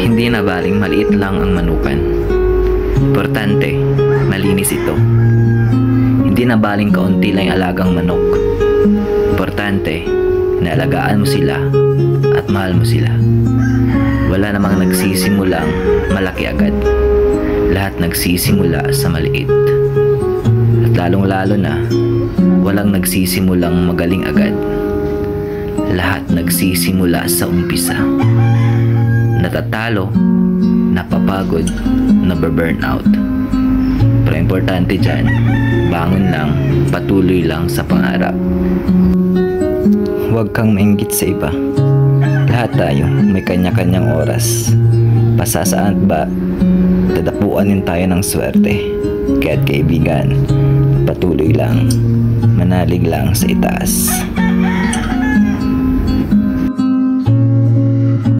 Hindi na baling maliit lang ang manukan. Importante, malinis ito. Hindi na baling kaunti lang yung alagang manok. Importante, naalagaan mo sila at mahal mo sila. Wala namang nagsisimulang malaki agad. Lahat nagsisimula sa maliit. At lalong-lalo na, walang nagsisimulang magaling agad. Lahat nagsisimula sa umpisa. Natatalo, napapagod, nababurnout. Pero importante dyan, bangon lang, patuloy lang sa pangarap. Huwag kang mainggit sa iba. Lahat tayo may kanya-kanyang oras. Pasasaan ba, tadapuanin tayo ng swerte. Kaya't kaibigan, patuloy lang, manalig lang sa itaas.